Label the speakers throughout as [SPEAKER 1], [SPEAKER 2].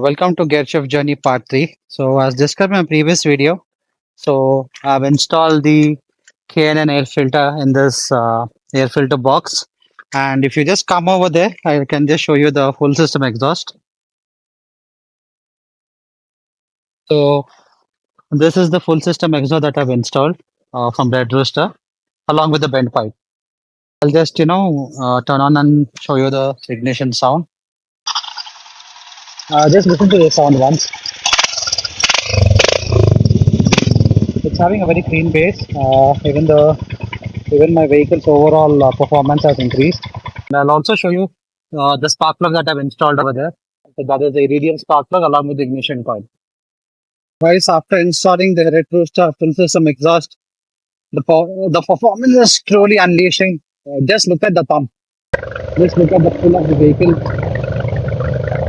[SPEAKER 1] Welcome to GearShift Journey Part 3. So as discussed in my previous video, I've installed the K&N air filter in this air filter box. And if you just come over there, I can just show you the full system exhaust. So this is the full system exhaust that I've installed from Red Rooster along with the bent pipe. I'll just, turn on and show you the ignition sound. Just listen to the sound once. It's having a very clean bass, even my vehicle's overall performance has increased. And I'll also show you the spark plug that I've installed over there. So that is the iridium spark plug along with the ignition coil. Guys, after installing the Red Rooster full system exhaust, the performance is truly unleashing. Just look at the pump. Just look at the pull of the vehicle.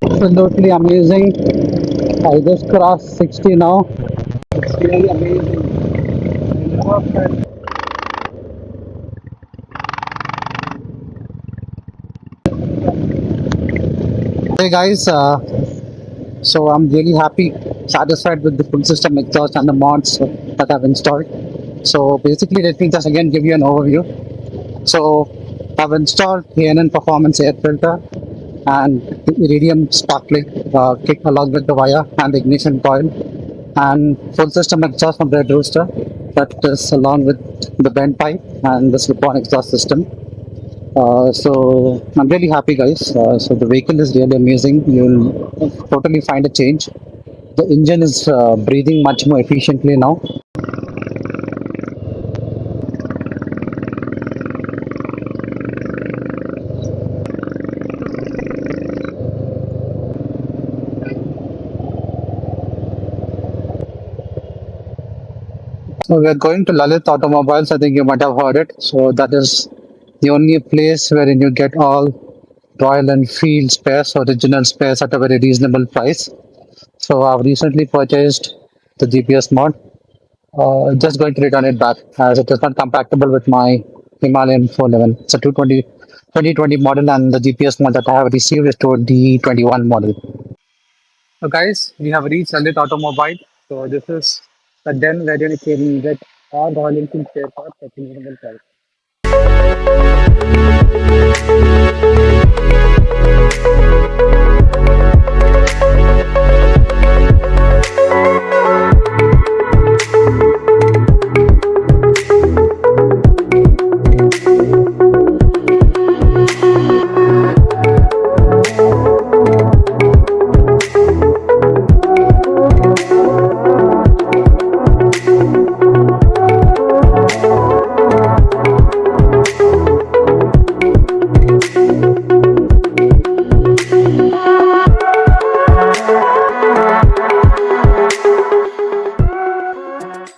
[SPEAKER 1] Absolutely amazing. I just crossed 60 now. It's really amazing. Hey guys, so I'm really happy, satisfied with the full system exhaust and the mods that I've installed. So basically, let me just again give you an overview. So I've installed K&N Performance Air Filter and the Iridium spark plug kit along with the wire and the ignition coil, and full system exhaust from Red Rooster that is along with the bent pipe and the slip-on exhaust system. So I'm really happy, guys. So the vehicle is really amazing. You'll totally find a change. The engine is breathing much more efficiently now. So we are going to LTH Automobiles. I think you might have heard it. So that is the only place wherein you get all Royal Enfield spares, original spares at a very reasonable price. So I've recently purchased the GPS mod. Just going to return it back as it is not compatible with my Himalayan 411. It's a 2020 model, and the GPS mod that I have received is 2021 model. So guys, we have reached LTH Automobile. So this is the den where you can get all Royal Enfield spare parts at reasonable price.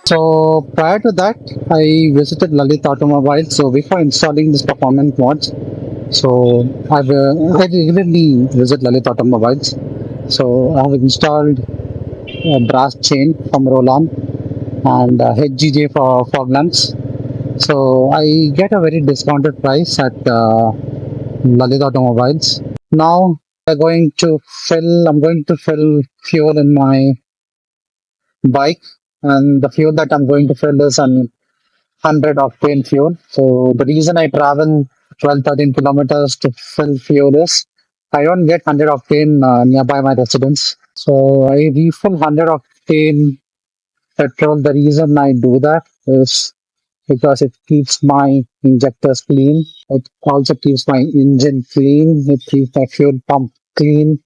[SPEAKER 1] So prior to that, I visited LTH Automobiles. So before installing this performance mods, I regularly visit LTH Automobiles. So I've installed a brass chain from Roland and HGJ for fog lamps. So I get a very discounted price at LTH Automobiles. Now I'm going to fill fuel in my bike, and the fuel that I'm going to fill is an 100 octane fuel. So the reason I travel 12-13 kilometers to fill fuel is I don't get 100 octane nearby my residence. So I refill 100 octane petrol. The reason I do that is because it keeps my injectors clean. It also keeps my engine clean. It keeps my fuel pump clean.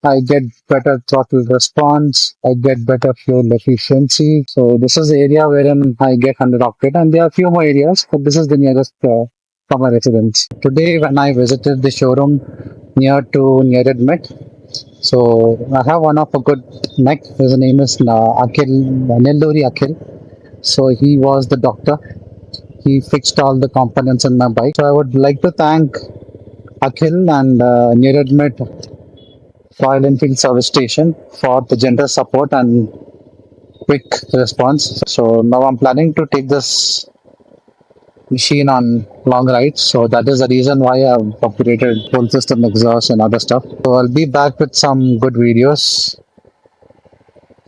[SPEAKER 1] I get better throttle response. I get better fuel efficiency. So this is the area wherein I get 100 octane, and there are a few more areas, but this is the nearest from my residence. Today, when I visited the showroom near Admit, so I have one of a good mech. His name is Nelluri Akhil. So he was the doctor. He fixed all the components in my bike. So I would like to thank Akhil and Admit Royal Enfield service station for the generous support and quick response. So now I'm planning to take this machine on long rides. So that is the reason why I've upgraded full system exhaust and other stuff. So I'll be back with some good videos.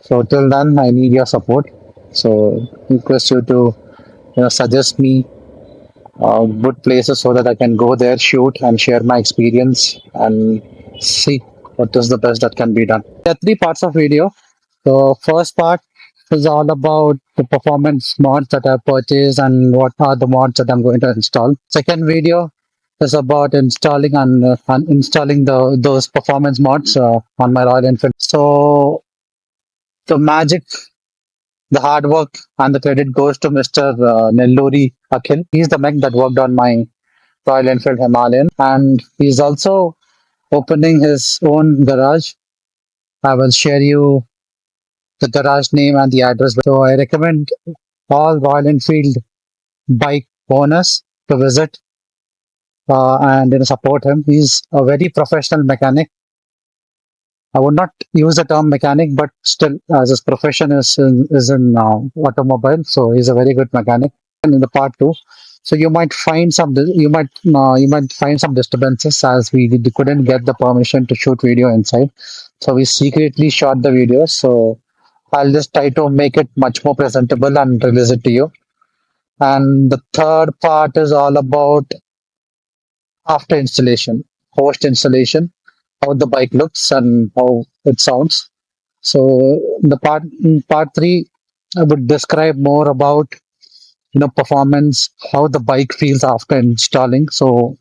[SPEAKER 1] So till then, I need your support. So request you to suggest me good places so that I can go there, shoot, and share my experience and see what is the best that can be done. There are three parts of video. The first part is all about the performance mods that I purchased and what are the mods that I'm going to install. Second video is about installing and uninstalling those performance mods on my Royal Enfield. So the magic, the hard work, and the credit goes to Mr. Nelluri Akhil. He's the mech that worked on my Royal Enfield Himalayan, and he's also opening his own garage. I will share you the garage name and the address. So I recommend all Royal Enfield bike owners to visit and support him. He's a very professional mechanic. I would not use the term mechanic, but still, as his profession is in automobile, so he's a very good mechanic. And in the part 2, so you might find some disturbances as we couldn't get the permission to shoot video inside, so we secretly shot the videos. So I'll just try to make it much more presentable and release it to you. And the third part is all about after installation, post installation, how the bike looks and how it sounds. So in part 3, I would describe more about performance, how the bike feels after installing. So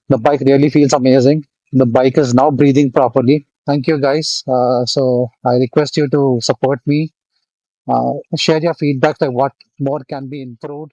[SPEAKER 1] the bike really feels amazing. The bike is now breathing properly. Thank you guys. So I request you to support me. Share your feedback, like what more can be improved.